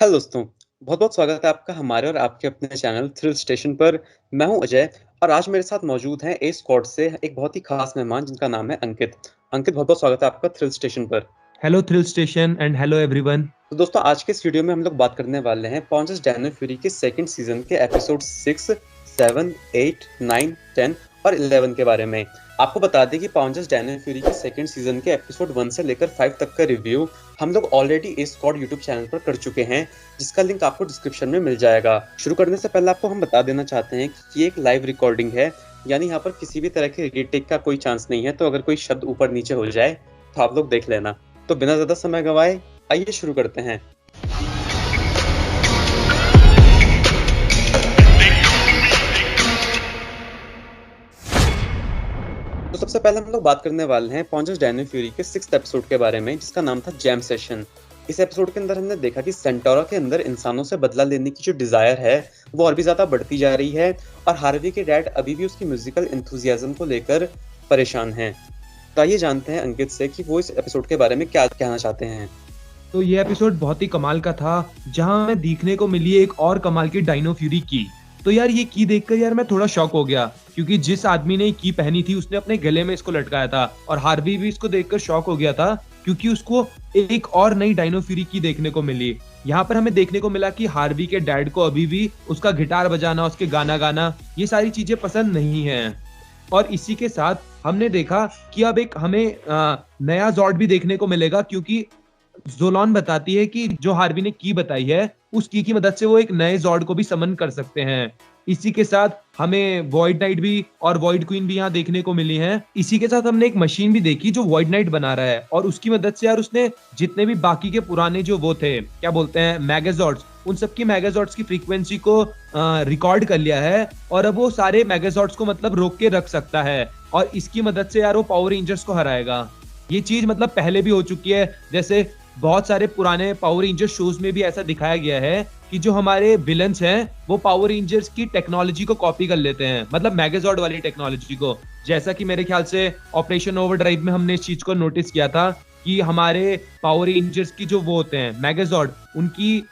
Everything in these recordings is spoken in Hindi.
हेलो दोस्तों, बहुत-बहुत स्वागत है आपका हमारे और आपके अपने चैनल थ्रिल स्टेशन पर। मैं हूं अजय और आज मेरे साथ मौजूद हैं ए स्क्वाड से एक बहुत ही खास मेहमान जिनका नाम है अंकित। अंकित, बहुत-बहुत स्वागत है आपका थ्रिल स्टेशन पर। Hello thrill station and hello everyone. तो दोस्तों, आज के इस वीडियो में हम लोग बात करने वाले हैं पॉन्जस डैनियल फ्यूरी के सेकंड सीजन के एपिसोड 6, 7, 8, 9, 10 और 11 के बारे में। आपको बता दें कि पॉन्जस डैनियल फ्यूरी के सेकंड सीजन के एपिसोड 1 से लेकर 5 तक का रिव्यू हम लोग ऑलरेडी ए स्क्वाड यूट्यूब चैनल पर कर चुके हैं, जिसका लिंक आपको डिस्क्रिप्शन में मिल जाएगा। शुरू करने से पहले आपको हम बता देना चाहते हैं कि ये एक लाइव रिकॉर्डिंग है, यानी यहाँ पर किसी भी तरह के रीटेक का कोई चांस नहीं है, तो अगर कोई शब्द ऊपर नीचे हो जाए तो आप लोग देख लेना। तो बिना ज्यादा समय गवाए आइए शुरू करते हैं। तो सबसे पहले हम लोग बात करने वाले हैं पॉन्जस डैनियल फ्यूरी के 6th एपिसोड के बारे में, जिसका नाम था जैम सेशन। इस एपिसोड के अंदर हमने देखा कि सेंटोरा के अंदर इंसानों से बदला लेने की जो डिजायर है वो और भी ज्यादा बढ़ती जा रही है, और हार्वी के डैड अभी भी उसकी म्यूजिकल एंथुजियाज्म को लेकर परेशान हैं। तो आइए जानते हैं अंकित से कि वो इस एपिसोड के बारे में क्या कहना चाहते हैं। तो ये एपिसोड बहुत ही कमाल का था, जहां हमें देखने को मिली एक और कमाल की डायनो फ्यूरी की। तो यार ये की देखकर यार मैं थोड़ा शॉक हो गया, क्योंकि जिस आदमी ने की पहनी थी उसने अपने गले में इसको लटकाया था, और हार्वी भी इसको देखकर शॉक हो गया था क्योंकि उसको एक और नई डायनो फ्यूरी की देखने को मिली। यहाँ पर हमें देखने को मिला कि हार्वी के डैड को अभी भी उसका गिटार बजाना, उसके गाना गाना, ये सारी चीजें पसंद नहीं है। और इसी के साथ हमने देखा कि अब एक हमें नया जॉर्ड भी देखने को मिलेगा, क्योंकि ज़ोलॉन बताती है कि जो हार्वी ने की बताई है उस की मदद से वो एक नए जॉर्ड को भी समन कर सकते हैं। इसी के साथ हमें वॉइड नाइट भी और वॉइड क्वीन भी यहाँ देखने को मिली हैं। इसी के साथ हमने एक मशीन भी देखी जो वॉइड नाइट बना रहा है, और उसकी मदद से यार उसने जितने भी बाकी के पुराने जो वो थे, क्या बोलते हैं, मैगाजॉर्ड्स, उन सबकी मैगाजॉर्ड्स की फ्रीक्वेंसी को रिकॉर्ड कर लिया है, और अब वो सारे मैगाजॉर्ड्स को मतलब रोक के रख सकता है, और इसकी मदद से यार वो पावर रेंजर्स को हराएगा। ये चीज मतलब पहले भी हो चुकी है, जैसे बहुत सारे पुराने पावर रेंजर्स शोज में भी ऐसा दिखाया गया है कि जो हमारे विलन्स हैं वो पावर रेंजर्स की टेक्नोलॉजी को कॉपी कर लेते हैं, मतलब मैगाजॉर्ड वाली टेक्नोलॉजी को। जैसा कि मेरे ख्याल से ऑपरेशन ओवरड्राइव में हमने इस चीज को नोटिस किया था कि हमारे पावर रेंजर्स की जो वो होते हैं मैगाजॉर्ड, उनकी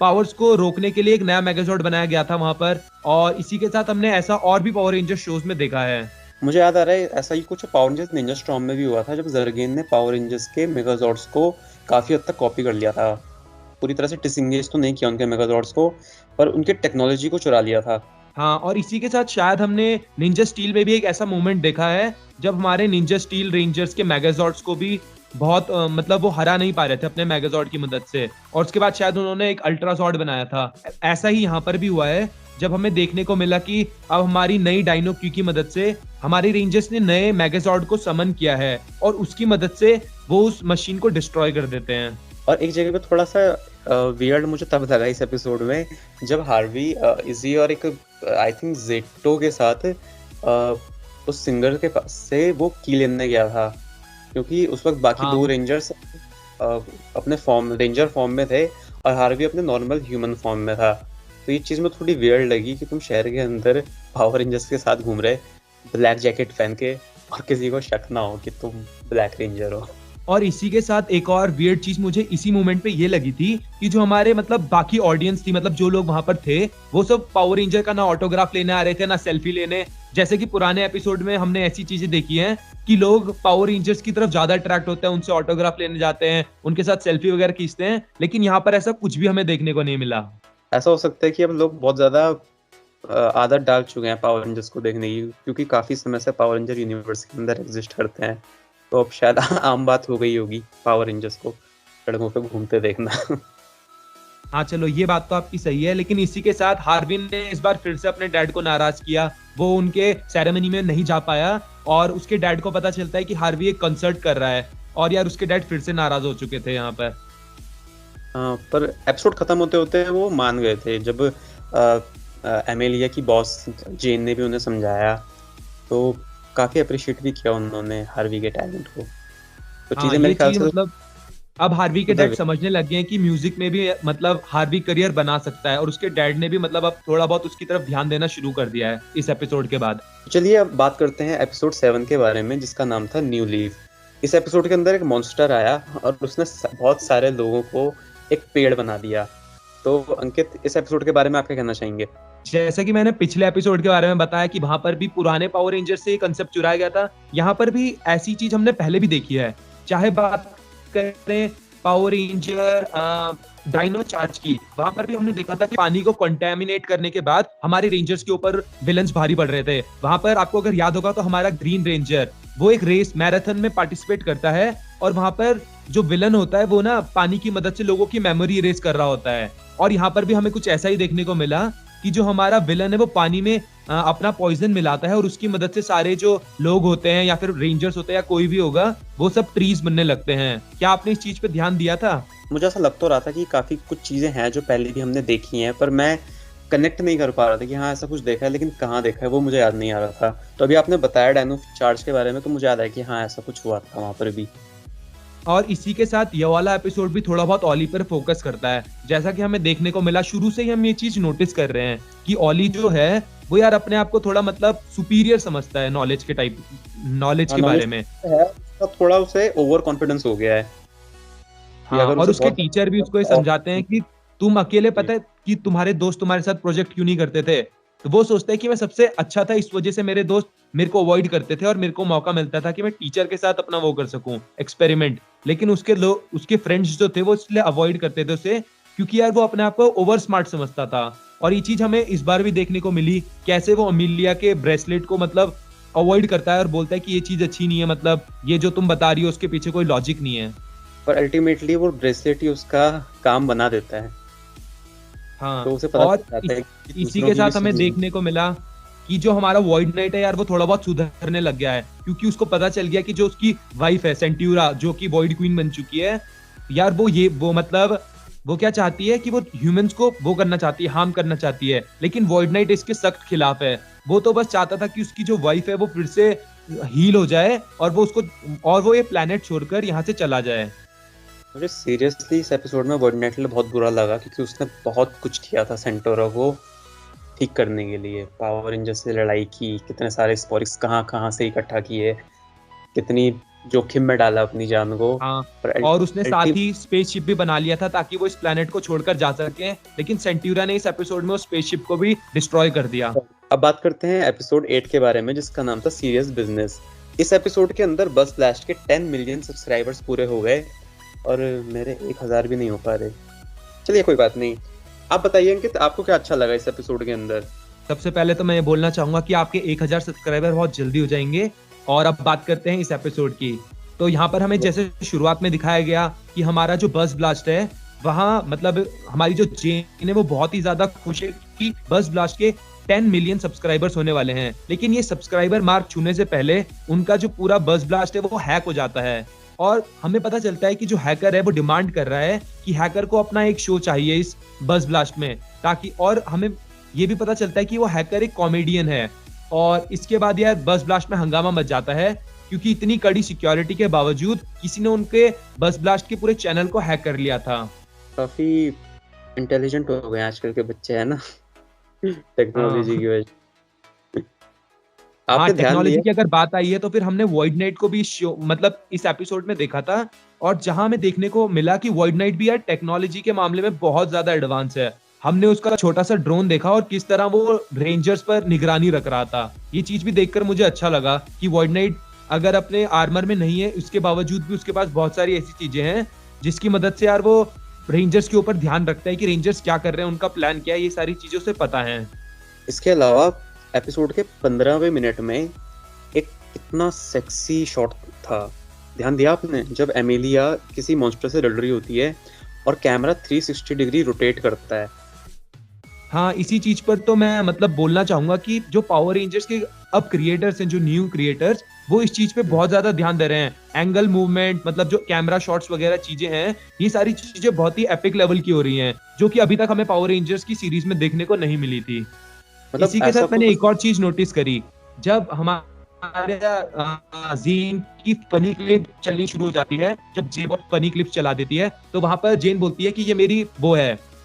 पावर्स को रोकने के लिए एक नया मैगाजॉर्ड बनाया गया था वहां पर। और इसी के साथ हमने ऐसा और भी पावर रेंजर्स शोज में देखा है। मुझे याद आ रहा है ऐसा ही कुछ पावर रेंजर्स निंजा स्टॉर्म में भी हुआ था, जब जर्गेन ने पावर रेंजर्स के मेगाजॉर्ड्स को काफी हद तक कॉपी कर लिया था। पूरी तरह से डिसएंगेज तो नहीं किया उनके मेगाजॉर्ड्स को, पर उनके टेक्नोलॉजी को चुरा लिया था। हाँ, और इसी के साथ शायद हमने निंजा स्टील में भी एक ऐसा मूवमेंट देखा है जब हमारे निंजा स्टील रेंजर्स के मैगाजॉर्ड्स को भी बहुत मतलब वो हरा नहीं पा रहे थे अपने मैगाजॉर्ड की मदद से, और उसके बाद शायद उन्होंने एक अल्ट्राजॉर्ड बनाया था। ऐसा ही यहाँ पर भी हुआ है, जब हमें देखने को मिला कि अब हमारी नई डायनो क्यू की मदद से हमारे रेंजर्स ने नए मैगाजॉर्ड को समन किया है, और उसकी मदद से वो उस मशीन को डिस्ट्रॉय कर देते हैं। और एक जगह पे थोड़ा सा वियर्ड मुझे तब लगा इस एपिसोड में, जब हार्वी इजी और एक आई थिंक जेटो के साथ उस सिंगर के पास से वो की लेने गया था, क्योंकि उस वक्त बाकी दो हाँ, रेंजर्स अपने फॉर्म रेंजर फॉर्म में थे और हार्वी अपने नॉर्मल ह्यूमन फॉर्म में था। तो ये चीज़ में थोड़ी वियर्ड लगी कि तुम शहर के अंदर पावर रेंजर्स के साथ घूम रहे ब्लैक जैकेट पहन के, और किसी को शक ना हो कि तुम ब्लैक रेंजर हो। और इसी के साथ एक और वियर्ड चीज मुझे इसी मोमेंट पे ये लगी थी कि जो हमारे मतलब बाकी ऑडियंस थी, मतलब जो लोग वहां पर थे, वो सब पावर रेंजर का ना ऑटोग्राफ लेने आ रहे थे ना सेल्फी लेने। जैसे कि पुराने एपिसोड में हमने ऐसी चीजें देखी हैं कि लोग पावर रेंजर्स की तरफ ज्यादा अट्रैक्ट होते हैं, उनसे ऑटोग्राफ लेने जाते हैं, उनके साथ सेल्फी वगैरह खींचते हैं, लेकिन यहाँ पर ऐसा कुछ भी हमें देखने को नहीं मिला। ऐसा हो सकता है कि अब लोग बहुत ज्यादा आदत डाल चुके हैं पावर रेंजर्स को देखने की, क्योंकि काफी समय से पावर रेंजर यूनिवर्स के अंदर एग्जिस्ट करते हैं। तो अब शायद आम बात हो गई होगी पावर रेंजर्स को सड़कों पे घूमते देखना। हाँ चलो, ये बात तो आपकी सही है, लेकिन इसी के साथ हार्विन ने इस बार फिर से अपने डैड को नाराज किया। वो उनके सेरेमनी में नहीं जा पाया, और उसके डैड को पता चलता है कि हार्वी एक कंसर्ट कर रहा है, और यार उसके डैड फिर से नाराज हो चुके थे यहाँ पर। पर एपिसोड खत्म होते होते वो मान गए थे, जब एमेलिया की बॉस जेन ने भी उन्हें समझाया, तो काफी अप्रिशिएट भी किया उन्होंने हार्वी के टैलेंट को। तो हाँ, चीजें ये मेरे ख्याल चीज से मतलब अब हार्वी के डैड उधर। समझने लग गए हैं कि म्यूजिक में भी मतलब हार्वी करियर बना सकता है, और उसके डैड ने भी मतलब अब थोड़ा बहुत उसकी तरफ ध्यान देना शुरू कर दिया है इस एपिसोड के बाद। चलिए अब बात करते हैं एपिसोड 7 के बारे में, जिसका नाम था न्यू लीफ। इस एपिसोड के अंदर एक मॉन्स्टर आया और उसने बहुत सारे लोगों को एक पेड़ बना दिया। तो अंकित, इस एपिसोड के बारे में आप क्या कहना चाहेंगे? जैसा कि मैंने पिछले एपिसोड के बारे में बताया कि वहां पर भी पुराने पावर रेंजर से कंसेप्ट चुराया गया था, यहाँ पर भी ऐसी चीज हमने पहले भी देखी है। चाहे बात करें पावर रेंजर डायनो चार्ज की, वहां पर भी हमने देखा था कि पानी को कंटेमिनेट करने के बाद हमारे रेंजर्स के ऊपर विलन्स भारी पड़ रहे थे। वहां पर आपको अगर याद होगा तो हमारा ग्रीन रेंजर वो एक रेस मैराथन में पार्टिसिपेट करता है, और वहां पर जो विलन होता है वो ना पानी की मदद से लोगों की मेमोरी इरेज कर रहा होता है। और यहाँ पर भी हमें कुछ ऐसा ही देखने को मिला कि जो हमारा विलन है वो पानी में अपना पॉइजन मिलाता है, और उसकी मदद से सारे जो लोग होते हैं या फिर रेंजर्स होते हैं या कोई भी होगा वो सब ट्रीज बनने लगते हैं। क्या आपने इस चीज पे ध्यान दिया था? मुझे ऐसा लग तो रहा था कि काफी कुछ चीजें हैं जो पहले भी हमने देखी हैं, पर मैं कनेक्ट नहीं कर पा रहा था कि हाँ ऐसा कुछ देखा है, लेकिन कहाँ देखा है वो मुझे याद नहीं आ रहा था। तो अभी आपने बताया डायनो चार्ज के बारे में, तो मुझे याद है कि हाँ ऐसा कुछ हुआ था वहां पर भी। और इसी के साथ ये वाला एपिसोड भी थोड़ा बहुत ऑली पर फोकस करता है। जैसा कि हमें देखने को मिला, शुरू से ही हम ये चीज नोटिस कर रहे हैं कि ऑली जो है वो यार अपने आप को थोड़ा मतलब सुपीरियर समझता है नॉलेज के बारे में है, थोड़ा उसे ओवर कॉन्फिडेंस हो गया है। हाँ, और उसके टीचर भी उसको ये समझाते हैं कि तुम अकेले, पता है कि तुम्हारे दोस्त तुम्हारे साथ प्रोजेक्ट क्यों नहीं करते थे, तो वो सोचता है कि मैं सबसे अच्छा था, इस वजह से मेरे दोस्त मेरे को अवॉइड करते थे और मेरे को मौका मिलता था कि मैं टीचर के साथ अपना वो कर सकूं एक्सपेरिमेंट। लेकिन उसके फ्रेंड्स जो थे वो इसलिए अवॉइड करते थे उसे, क्योंकि यार वो अपने आप को ओवर स्मार्ट समझता था। और ये चीज हमें इस बार भी देखने को मिली, कैसे वो अमीलिया के ब्रेसलेट को मतलब अवॉइड करता है और बोलता है कि ये चीज अच्छी नहीं है, मतलब ये जो तुम बता रही हो उसके पीछे कोई लॉजिक नहीं है। पर अल्टीमेटली वो ब्रेसलेट ही उसका काम बना देता है। हाँ, तो उसे पता और चलता है कि इसी के साथ हमें देखने को मिला कि जो हमारा वॉइड नाइट है यार वो थोड़ा बहुत सुधरने लग गया है, क्योंकि उसको पता चल गया कि जो उसकी वाइफ है सेंट्यूरा, जो कि वॉइड क्वीन बन चुकी है यार, वो मतलब वो क्या चाहती है कि वो ह्यूमंस को वो करना चाहती है, हार्म करना चाहती है। लेकिन वॉइड नाइट इसके सख्त खिलाफ है। वो तो बस चाहता था कि उसकी जो वाइफ है वो फिर से हील हो जाए और वो ये प्लेनेट छोड़कर यहाँ से चला जाए। मुझे सीरियसली इस एपिसोड में वर्ड नेटल बहुत बुरा लगा, क्योंकि उसने बहुत कुछ किया था सेंटोरा को ठीक करने के लिए। पावर रेंजर से लड़ाई की, कितने सारे स्पोरिक्स कहाँ से इकट्ठा किए, कितनी जोखिम में डाला अपनी जान को। हाँ, और उसने साथ ही स्पेसशिप भी बना लिया था ताकि वो इस प्लेनेट को छोड़कर जा सके, लेकिन सेंट्यूरा ने इस एपिसोड में उस स्पेसशिप को भी डिस्ट्रॉय कर दिया। अब बात करते हैं एपिसोड 8 के बारे में, जिसका नाम था सीरियस बिजनेस। इस एपिसोड के अंदर बस ब्लास्ट के 10 मिलियन सब्सक्राइबर्स पूरे हो गए और मेरे 1000 भी नहीं हो पा रहे। चलिए कोई बात नहीं, आप बताइए अंकित, आपको क्या अच्छा लगा इस एपिसोड के अंदर? सबसे पहले तो मैं ये बोलना चाहूंगा कि आपके 1000 सब्सक्राइबर बहुत जल्दी हो जाएंगे। और अब बात करते हैं इस एपिसोड की। तो यहाँ पर हमें जैसे शुरुआत में दिखाया गया कि हमारा जो बस ब्लास्ट है, वहाँ मतलब हमारी जो जेन है वो बहुत ही ज्यादा खुश है कि बस ब्लास्ट के 10 मिलियन सब्सक्राइबर्स होने वाले हैं। लेकिन ये सब्सक्राइबर मार्क छूने से पहले उनका जो पूरा बस ब्लास्ट है वो हैक हो जाता है, और हमें पता चलता है कि जो हैकर है वो डिमांड कर रहा है कि हैकर को अपना एक शो चाहिए इस बस ब्लास्ट में, ताकि, और हमें ये भी पता चलता है कि वो हैकर एक कॉमेडियन है। और इसके बाद यार बस ब्लास्ट में हंगामा मच जाता है, क्योंकि इतनी कड़ी सिक्योरिटी के बावजूद किसी ने उनके बस ब्लास्ट के पूरे चैनल को हैक कर लिया था। काफी इंटेलिजेंट हो गए आजकल के बच्चे, है ना, टेक्नोलॉजी की वजह। हाँ, टेक्नोलॉजी की अगर बात आई है तो फिर हमने वॉइड नाइट को भी शो मतलब इस एपिसोड में देखा था, और जहां हमें देखने को मिला कि वॉइड नाइट भी यार टेक्नोलॉजी के मामले में बहुत ज्यादा एडवांस है। हमने उसका छोटा सा ड्रोन देखा और किस तरह वो रेंजर्स पर निगरानी रख रहा था। ये चीज भी देखकर मुझे अच्छा लगा कि वॉइड नाइट अगर अपने आर्मर में नहीं है, उसके बावजूद भी उसके पास बहुत सारी ऐसी चीजें हैं जिसकी मदद से यार वो रेंजर्स के ऊपर ध्यान रखता है कि रेंजर्स क्या कर रहे हैं, उनका प्लान क्या है, ये सारी चीजों से पता है। इसके अलावा एपिसोड के 15वें मिनट में एक इतना सेक्सी शॉट था, ध्यान दिया आपने, जब एमिलिया किसी मॉन्स्टर से लड़ रही होती है और कैमरा 360 डिग्री रोटेट करता है। हाँ, इसी चीज पर तो मैं मतलब बोलना चाहूंगा कि जो पावर रेंजर्स के अब क्रिएटर्स हैं, जो न्यू क्रिएटर्स, वो इस चीज पे बहुत ज्यादा ध्यान दे रहे हैं। एंगल मूवमेंट, मतलब जो कैमरा शॉट्स वगैरह चीजें हैं, ये सारी चीजें बहुत ही एपिक लेवल की हो रही हैं, जो कि अभी तक हमें पावर रेंजर्स की सीरीज में देखने को नहीं मिली थी। मतलब इसी के साथ मैंने एक और चीज नोटिस करी, जब हमारे जीन की फनी क्लिप चलनी शुरू हो जाती है, जब जेन बहुत फनी क्लिप चला देती है, तो वहां पर जेन बोलती है कि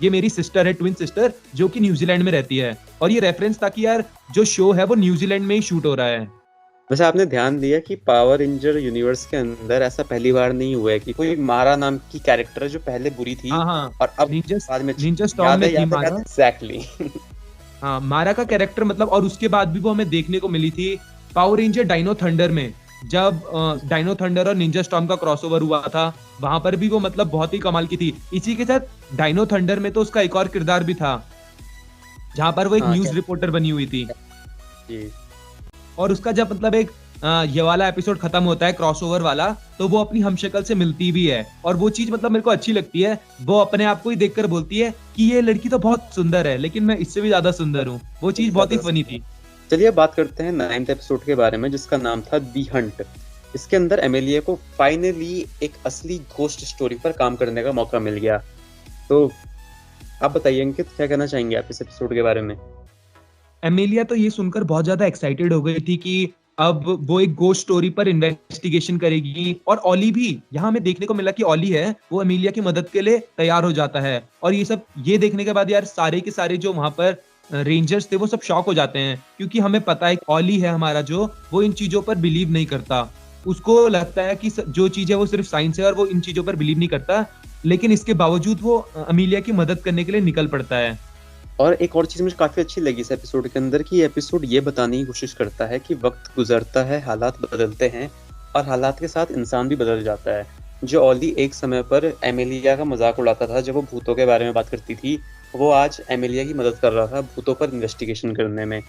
ये मेरी सिस्टर है, ट्विन सिस्टर, जो कि न्यूजीलैंड में रहती है। और ये रेफरेंस था कि यार जो शो है वो न्यूजीलैंड में ही शूट हो रहा है। वैसे आपने ध्यान दिया कि पावर रेंजर यूनिवर्स के अंदर ऐसा पहली बार नहीं हुआ है कि कोई मारा नाम की कैरेक्टर है जो पहले बुरी थी हाँ हाँ, और अब निंजा बाद में निंजा स्टॉर्म याद में है थी याद है याद मारा। है एग्जैक्टली। हाँ, मारा का कैरेक्टर मतलब, और उसके बाद भी वो हमें देखने को मिली थी पावर रेंजर डाइनो थंडर में, जब डाइनो थंडर और निंजा स्टॉर्म का क्रॉसओवर हुआ था, वहां पर भी वो मतलब बहुत ही कमाल की थी। इसी के साथ डाइनो थंडर में तो उसका एक और किरदार भी था, जहां पर वो एक हाँ न्यूज क्या रिपोर्टर बनी हुई थी। जी। और उसका जब मतलब एक ये वाला एपिसोड खत्म होता है क्रॉसओवर वाला, तो वो अपनी हमशक्ल से मिलती भी है, और वो चीज मतलब मेरे को अच्छी लगती है। वो अपने आप को ही देखकर बोलती है कि ये लड़की तो बहुत सुंदर है, लेकिन मैं इससे भी ज्यादा सुंदर हूँ। वो चीज बहुत ही फनी थी। चलिए अब बात करते हैं 9th एपिसोड के बारे में जिसका नाम था दी हंट। इसके अंदर एमिलिया को फाइनली एक असली घोस्ट स्टोरी पर काम करने का मौका मिल गया। तो आप बताइए अंकित, क्या कहना चाहेंगे आप इस एपिसोड के बारे में? एमिलिया तो ये सुनकर बहुत ज्यादा एक्साइटेड हो गई थी कि अब वो एक गोस्ट स्टोरी पर इन्वेस्टिगेशन करेगी। और ऑली भी, यहाँ हमें देखने को मिला कि ऑली है वो एमिलिया की मदद के लिए तैयार हो जाता है। और ये सब ये देखने के बाद यार सारे के सारे जो वहां पर रेंजर्स थे वो सब शॉक हो जाते हैं, क्योंकि हमें पता है ऑली है हमारा जो, वो इन चीजों पर बिलीव नहीं करता। उसको लगता है कि जो चीज है वो सिर्फ साइंस है, और वो इन चीजों पर बिलीव नहीं करता। लेकिन इसके बावजूद वो एमिलिया की मदद करने के लिए निकल पड़ता है। और एक और चीज मुझे काफी अच्छी लगी इस एपिसोड के अंदर कि ये एपिसोड ये बताने की कोशिश करता है कि वक्त गुजरता है, हालात बदलते हैं और हालात के साथ इंसान भी बदल जाता है। जो ऑली एक समय पर एमिलिया का मजाक उड़ाता था जब वो भूतों के बारे में बात करती थी, वो आज एमिलिया की मदद कर रहा था भूतों पर इन्वेस्टिगेशन करने में।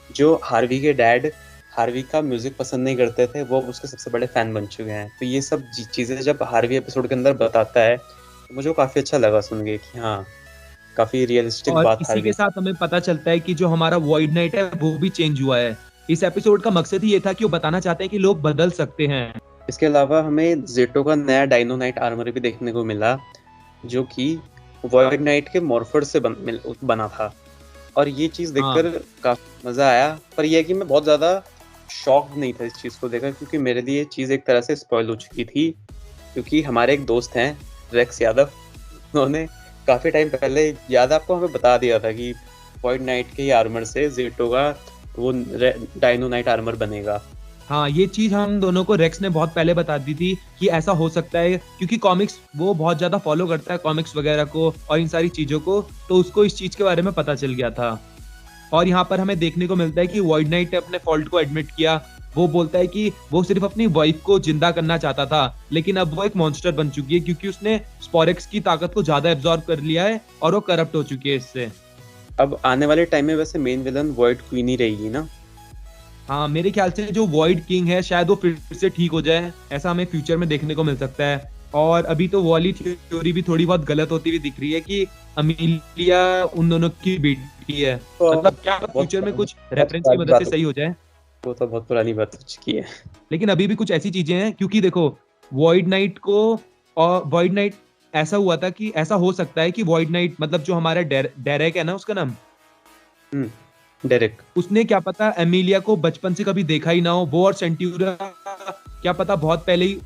जो हार्वी के डैड हार्वी का म्यूजिक पसंद नहीं करते थे, वो उसके सबसे बड़े फैन बन चुके हैं। तो ये सब चीजें जब हार्वी एपिसोड के अंदर बताता है तो मुझे वो काफी अच्छा लगा सुन के कि हाँ, काफी रियलिस्टिक और बात इसी हार्वी। के साथ हमें पता चलता है कि जो हमारा वॉइड नाइट है वो भी चेंज हुआ है। इस एपिसोड का मकसद ही ये था कि वो बताना चाहते हैं कि लोग बदल सकते हैं। इसके अलावा हमें जेटो का नया डायनो नाइट आर्मर भी देखने को मिला, जो कि वॉइड नाइट के मॉर्फर से बना था। और ये चीज हाँ देखकर काफी मजा आया। पर यह है कि मैं बहुत ज्यादा शॉक्ड नहीं था इस चीज को देखकर, क्योंकि मेरे लिए ये चीज एक तरह से स्पॉइल हो चुकी थी। क्योंकि हमारे एक दोस्त हैं रेक्स यादव, उन्होंने काफी टाइम पहले, याद है आपको, हमें बता दिया था कि वॉइड नाइट के आर्मर से जेटो का वो डायनो नाइट आर्मर बनेगा। हाँ, ये चीज हम दोनों को रेक्स ने बहुत पहले बता दी थी कि ऐसा हो सकता है, क्योंकि कॉमिक्स वो बहुत ज्यादा फॉलो करता है कॉमिक्स वगैरह को और इन सारी चीजों को, तो उसको इस चीज के बारे में पता चल गया था। और यहाँ पर हमें देखने को मिलता है कि वॉइड नाइट ने अपने फॉल्ट को एडमिट किया। वो बोलता है कि वो सिर्फ अपनी वाइफ को जिंदा करना चाहता था, लेकिन अब वो एक मॉन्स्टर बन चुकी है, क्योंकि उसने स्पोरेक्स की ताकत को ज्यादा एब्जॉर्ब कर लिया है और वो करप्ट हो चुकी है इससे। अब आने वाले टाइम में वैसे मेन विलन वॉइड क्वीन ही रहेगी ना? हाँ, मेरे ख्याल से जो वॉइड किंग है शायद वो फिर से ठीक हो जाए, ऐसा हमें फ्यूचर में देखने को मिल सकता है। और अभी तो वाली थ्योरी भी थोड़ी बहुत गलत होती हुई दिख रही है कि अमीलिया उन दोनों की बेटी है। तो मतलब क्या बहुत फ्यूचर में कुछ बहुत रेफरेंस की पुरानी मदद बात से सही हो जाए। वो तो बहुत पुरानी बात हो चुकी है। लेकिन अभी भी कुछ ऐसी चीजें हैं, क्योंकि देखो वॉइड नाइट को, और वॉइड नाइट ऐसा हुआ था कि ऐसा हो सकता है कि वॉइड नाइट मतलब जो हमारा डेरेक है ना उसका नाम, डेरेक। उसने क्या पता एमिलिया को बचपन से कभी देखा ही ना हो। वो और सेंट्यूरा क्या पता बहुत पहले ही,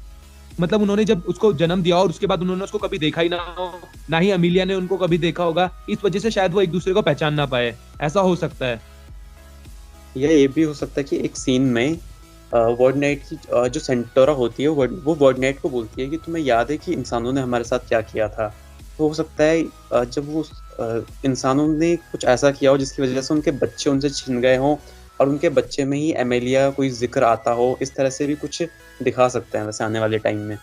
मतलब उन्होंने जब उसको जन्म दिया और उसके बाद उन्होंने उसको कभी देखा ही ना हो, ना ही अमीलिया ने उनको कभी देखा होगा। इस वजह से शायद वो एक दूसरे को पहचान ना पाए, ऐसा हो सकता है। ये भी हो सकता है कि एक सीन में वॉर्ड नाइट की जो सेंटोरा होती है वो वॉर्ड नाइट को बोलती है कि तुम्हें याद है कि इंसानों ने हमारे साथ क्या किया था। तो हो सकता है जब वो इंसानों ने कुछ ऐसा किया हो जिसकी वजह से उनके बच्चे उनसे छिन गए हों और उनके बच्चे में ही एमेलिया कोई जिक्र आता हो, इस तरह से भी कुछ दिखा सकते हैं वैसे आने वाले टाइम में।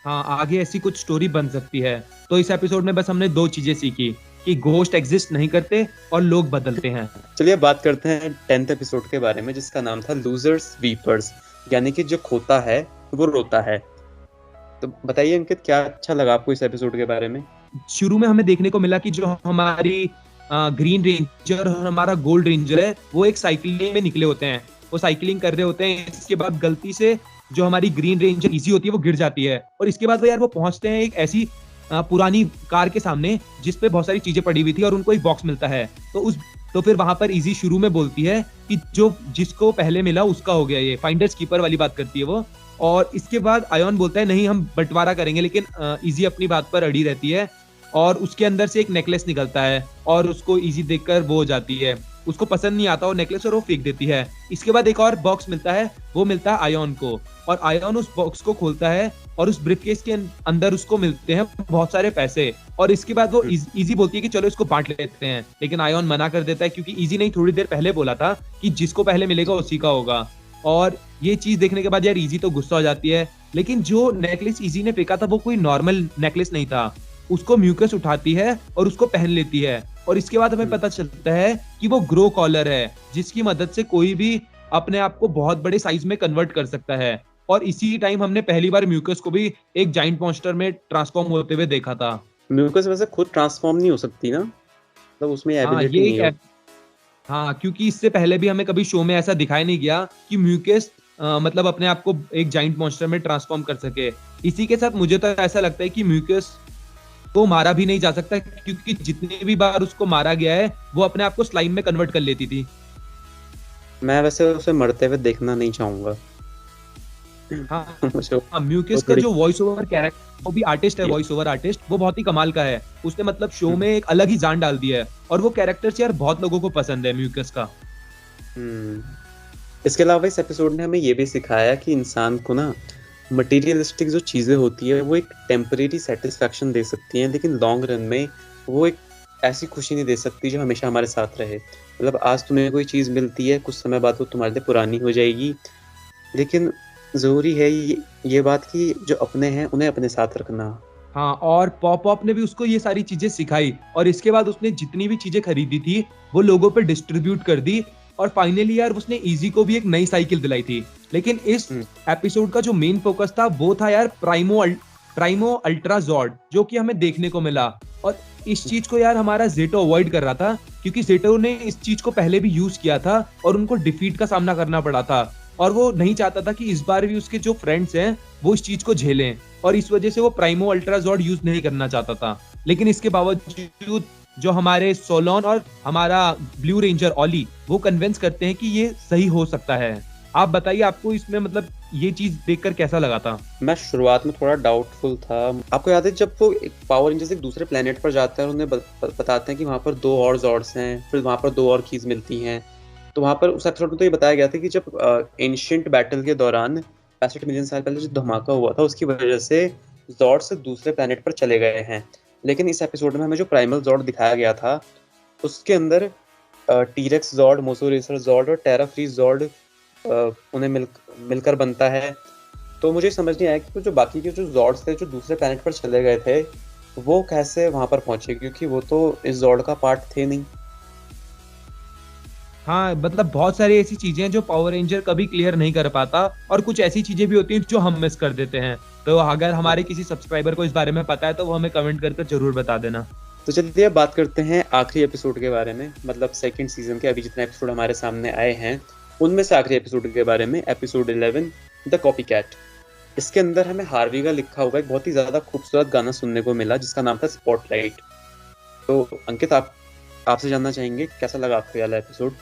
हाँ, आगे ऐसी कुछ स्टोरी बन सकती है। तो इस एपिसोड में बस हमने दो चीजें सीखी कि घोस्ट एग्जिस्ट नहीं करते और लोग बदलते हैं। चलिए बात करते हैं 10th एपिसोड के बारे में जिसका नाम था लूजर्स वीपर्स, यानी कि जो खोता है वो रोता है। तो बताइए अंकित, क्या अच्छा लगा आपको इस एपिसोड के बारे में? शुरू में हमें देखने को मिला कि जो हमारी ग्रीन रेंजर और हमारा गोल्ड रेंजर है वो एक साइकिलिंग में निकले होते हैं। वो साइकिलिंग कर रहे होते हैं, इसके बाद गलती से जो हमारी ग्रीन रेंजर इजी होती है वो गिर जाती है। और इसके बाद वो पहुंचते हैं एक ऐसी पुरानी कार के सामने जिसपे बहुत सारी चीजें पड़ी हुई थी और उनको एक बॉक्स मिलता है। तो फिर वहां पर इजी शुरू में बोलती है कि जो जिसको पहले मिला उसका हो गया, ये फाइंडर्स कीपर वाली बात करती है वो। और इसके बाद आयोन बोलता है नहीं हम बंटवारा करेंगे, लेकिन इजी अपनी बात पर अड़ी रहती है और उसके अंदर से एक नेकलेस निकलता है और उसको इजी देखकर वो हो जाती है उसको पसंद नहीं आता वो नेकलेस और वो फेंक देती है। इसके बाद एक और बॉक्स मिलता है, वो मिलता है आयोन को, और आयोन उस बॉक्स को खोलता है और उस ब्रीफकेस के अंदर उसको मिलते हैं बहुत सारे पैसे। और इसके बाद वो इजी बोलती है कि चलो इसको बांट लेते हैं, लेकिन आयोन मना कर देता है क्योंकि इजी नहीं थोड़ी देर पहले बोला था कि जिसको पहले मिलेगा उसी का होगा। और ये चीज देखने के बाद यार इजी तो गुस्सा हो जाती है, लेकिन जो नेकलेस इजी ने फेंका था वो कोई नॉर्मल नेकलेस नहीं था, उसको म्यूकस उठाती है और उसको पहन लेती है। और इसके बाद हमें पता चलता है कि वो ग्रो कॉलर है, जिसकी मदद से कोई भी अपने आप को बहुत बड़े साइज में कन्वर्ट कर सकता है। और इसी टाइम हमने पहली बार म्यूकस को भी एक जाइंट मॉन्स्टर में ट्रांसफॉर्म होते हुए देखा था। म्यूकस वैसे खुद ट्रांसफॉर्म नहीं हो सकती ना, मतलब उसमें एबिलिटी नहीं है। हाँ, क्योंकि इससे पहले भी हमें कभी शो में ऐसा दिखाई नहीं गया कि म्यूकस मतलब अपने आप को एक जाइंट मॉन्स्टर में ट्रांसफॉर्म कर सके। इसी के साथ मुझे तो ऐसा लगता है कि म्यूकस को मारा भी नहीं जा सकता, क्योंकि जितनी भी बार उसको मारा गया है वो अपने आप को स्लाइम में कन्वर्ट कर लेती थी। मैं वैसे उसे मरते हुए देखना नहीं चाहूंगा। हाँ, म्यूकस का जो वॉइस ओवर कैरेक्टर, वो भी आर्टिस्ट है, वॉइस ओवर आर्टिस्ट, वो बहुत ही कमाल का है। उसने मतलब शो में एक अलग ही जान डाल दी है, और वो कैरेक्टर्स यार बहुत लोगों को पसंद है म्यूकस का। इसके अलावा इस एपिसोड ने हमें ये भी सिखाया कि इंसान को ना मटेरियलिस्टिक जो चीज़ें होती है वो एक टेम्परेरी सेटिस्फैक्शन दे सकती हैं, लेकिन लॉन्ग रन में वो एक ऐसी खुशी नहीं दे सकती जो हमेशा हमारे साथ रहे। मतलब आज तुम्हें कोई चीज़ मिलती है, कुछ समय बाद वो तुम्हारे लिए पुरानी हो जाएगी, लेकिन ज़रूरी है ये बात कि जो अपने हैं उन्हें अपने साथ रखना। हाँ, और पॉप अप ने भी उसको ये सारी चीजें सिखाई, और इसके बाद उसने जितनी भी चीजें खरीदी थी वो लोगों पे डिस्ट्रीब्यूट कर दी, और फाइनली यार उसने इजी को भी एक नई साइकिल दिलाई थी। लेकिन इस एपिसोड का जो मेन फोकस था वो था यार प्राइमो अल्ट्रा जॉर्ड, जो कि हमें देखने को मिला। और इस चीज को यार हमारा जेटो अवॉइड कर रहा था, क्योंकि जेटो ने इस चीज को पहले भी यूज किया था और उनको डिफीट का सामना करना पड़ा था, और वो नहीं चाहता था कि इस बार भी उसके जो फ्रेंड्स हैं वो इस चीज को झेलें, और इस वजह से वो प्राइमो अल्ट्रा जॉर्ड यूज नहीं करना चाहता था। लेकिन इसके बावजूद जो हमारे सोलोन और हमारा ब्लू रेंजर ऑली वो कन्विंस करते हैं कि ये सही हो सकता है। आप बताइए, आपको इसमें मतलब ये चीज देखकर कैसा लगा था? मैं शुरुआत में थोड़ा डाउटफुल था। आपको याद है जब वो एक पावर रेंजर्स एक दूसरे प्लेनेट पर जाते हैं और उन्हें बताते हैं कि वहाँ पर 2 और जॉर्ड्स हैं, फिर वहाँ पर 2 और कीज मिलती हैं, तो वहाँ पर उस एपिसोड में तो ये बताया गया था कि जब एंशिएंट बैटल के दौरान 65 मिलियन साल पहले जो धमाका हुआ था उसकी वजह से जॉर्ड्स दूसरे प्लेनेट पर चले गए हैं। लेकिन इस एपिसोड में हमें जो प्राइमल जॉर्ड दिखाया गया था उसके अंदर टीरेक्स जॉर्ड, मोसोरेसर जॉर्ड और टेरा फ्रीज जॉर्ड उन्हें मिलकर बनता है। तो मुझे समझ नहीं आया कि जो बाकी के जो जॉर्ड्स थे जो दूसरे प्लेनेट पर चले गए थे वो कैसे वहां पर पहुंचे, क्योंकि वो तो इस जॉर्ड का पार्ट थे नहीं। हाँ, मतलब बहुत सारी ऐसी चीजें हैं जो पावर रेंजर कभी क्लियर नहीं कर पाता, और कुछ ऐसी चीजें भी होती हैं जो हम मिस कर देते हैं। तो अगर हमारे किसी सब्सक्राइबर को इस बारे में पता है तो वो हमें कमेंट करके जरूर बता देना। तो चलिए अब बात करते हैं आखिरी एपिसोड के बारे में, मतलब सेकंड सीजन के अभी जितने एपिसोड हमारे सामने आए हैं उनमें से आखिरी एपिसोड के बारे में, एपिसोड 11 द कॉपी कैट। इसके अंदर हमें हार्वी का लिखा हुआ एक बहुत ही ज्यादा खूबसूरत गाना सुनने को मिला जिसका नाम था स्पॉटलाइट। तो अंकित, आपसे जानना चाहेंगे कैसा लगा आपको ये वाला एपिसोड?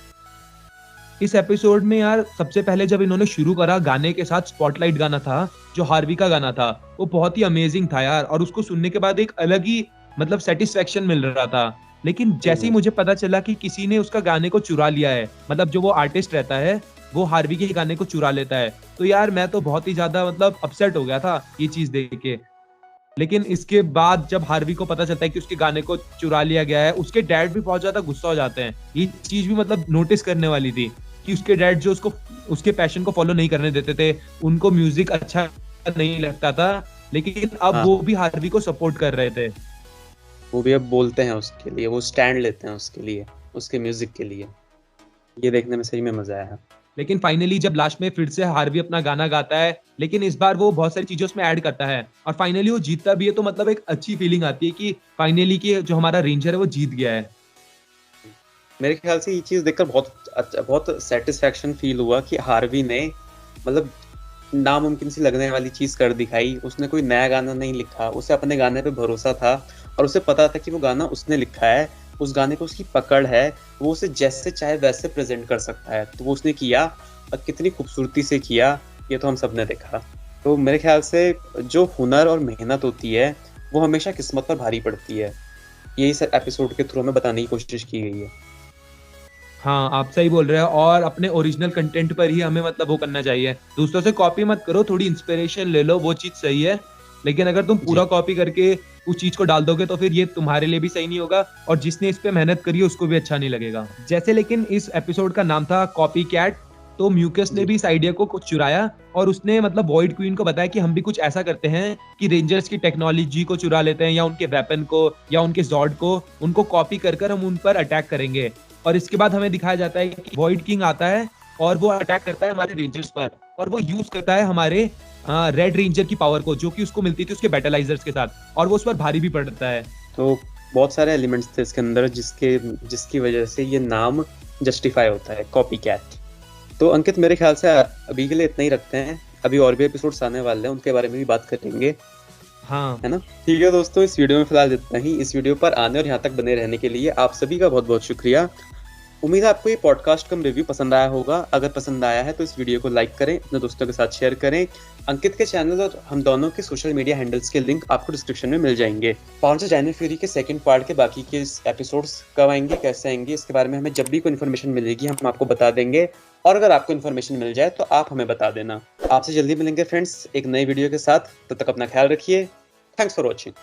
इस एपिसोड में यार सबसे पहले जब इन्होंने शुरू करा गाने के साथ, स्पॉटलाइट गाना था जो हार्वी का गाना था, वो बहुत ही अमेजिंग था यार, और उसको सुनने के बाद एक अलग ही मतलब सेटिस्फेक्शन मिल रहा था। लेकिन जैसे ही मुझे पता चला कि किसी ने उसका गाने को चुरा लिया है, मतलब जो वो आर्टिस्ट रहता है वो हार्वी के गाने को चुरा लेता है, तो यार मैं तो बहुत ही ज्यादा मतलब अपसेट हो गया था ये चीज देख के। लेकिन इसके बाद जब हार्वी को पता चलता है कि उसके गाने को चुरा लिया गया है, उसके डैड भी बहुत ज्यादा गुस्सा हो जाते हैं। ये चीज भी मतलब नोटिस करने वाली थी कि उसके डैड जो उसके पैशन को फॉलो नहीं करने देते थे, उनको म्यूजिक अच्छा नहीं लगता था, लेकिन अब वो भी हार्वी को सपोर्ट कर रहे थे। वो भी अब बोलते हैं उसके लिए, वो स्टैंड लेते हैं उसके लिए, उसके म्यूजिक के लिए। ये देखने में सही में मजा आया। लेकिन फाइनली जब लास्ट में फिर से हार्वी अपना गाना गाता है, लेकिन इस बार वो बहुत सारी चीजें उसमें ऐड करता है और फाइनली वो जीतता भी है, तो मतलब एक अच्छी फीलिंग आती है कि फाइनली कि जो हमारा रेंजर है वो जीत गया है। मेरे ख्याल से ये चीज देखकर बहुत सेटिस्फेक्शन फील हुआ कि हार्वी ने मतलब नामुमकिन सी लगने वाली चीज कर दिखाई। उसने कोई नया गाना नहीं लिखा, उसे अपने गाने पे भरोसा था और उसे पता था कि वो गाना उसने लिखा है, उस गाने को उसकी पकड़ है, वो उसे जैसे चाहे वैसे प्रेजेंट कर सकता है। तो वो उसने किया और कितनी खूबसूरती से किया, ये तो हम सब ने देखा। तो मेरे ख्याल से जो हुनर और मेहनत होती है वो हमेशा किस्मत पर भारी पड़ती है, यही इस एपिसोड के थ्रू हमें बताने की कोशिश की गई है। हाँ, आप सही बोल रहे हो और अपने ओरिजिनल कंटेंट पर ही हमें मतलब वो करना चाहिए। दूसरों से कॉपी मत करो, थोड़ी इंस्पिरेशन ले लो, वो चीज़ सही है। लेकिन अगर तुम जी। पूरा कॉपी करके उस चीज़ को डाल दोगे तो फिर ये तुम्हारे लिए भी सही नहीं होगा और जिसने इस पे मेहनत करी है उसको भी अच्छा नहीं लगेगा। जैसे लेकिन इस एपिसोड का नाम था कॉपी कैट, तो म्यूकस ने जी। भी इस आइडिया को कुछ चुराया और उसने मतलब वॉइड क्वीन को बताया कि हम भी कुछ ऐसा करते हैं कि रेंजर्स की टेक्नोलॉजी को चुरा लेते हैं या उनके वेपन को या उनके जॉर्ड को, उनको कॉपी कर कर हम उन पर अटैक करेंगे। और इसके बाद हमें दिखाया जाता है कि वॉइड किंग आता है और वो अटैक करता है हमारे रेंजर्स पर और वो यूज करता है हमारे रेड रेंजर की पावर को जो कि उसको मिलती थी उसके बैटलाइजर्स के साथ और वो उस पर भारी भी पड़ता है। तो बहुत सारे एलिमेंट्स थे इसके अंदर जिसकी वजह से ये नाम जस्टिफाई होता है कॉपी कैट। तो अंकित मेरे ख्याल से अभी के लिए इतना ही रखते हैं, अभी और भी एपिसोड्स आने वाले हैं, उनके बारे में भी बात करेंगे, हाँ है ना। ठीक है दोस्तों, इस वीडियो में फिलहाल इतना ही। इस वीडियो पर आने और यहाँ तक बने रहने के लिए आप सभी का बहुत बहुत शुक्रिया। उम्मीद है आपको ये पॉडकास्ट कम रिव्यू पसंद आया होगा। अगर पसंद आया है तो इस वीडियो को लाइक करें, अपने दोस्तों के साथ शेयर करें। अंकित के चैनल और हम दोनों के सोशल मीडिया हैंडल्स के लिंक आपको डिस्क्रिप्शन में मिल जाएंगे। पावर जेन्युइन फ्यूरी के सेकंड पार्ट के बाकी के एपिसोड्स कब आएंगे, कैसे आएंगे, इसके बारे में हमें जब भी कोई इन्फॉर्मेशन मिलेगी हम आपको बता देंगे। और अगर आपको इन्फॉर्मेशन मिल जाए तो आप हमें बता देना। आपसे जल्दी मिलेंगे फ्रेंड्स एक नई वीडियो के साथ, तब तक अपना ख्याल रखिए। Thanks for watching.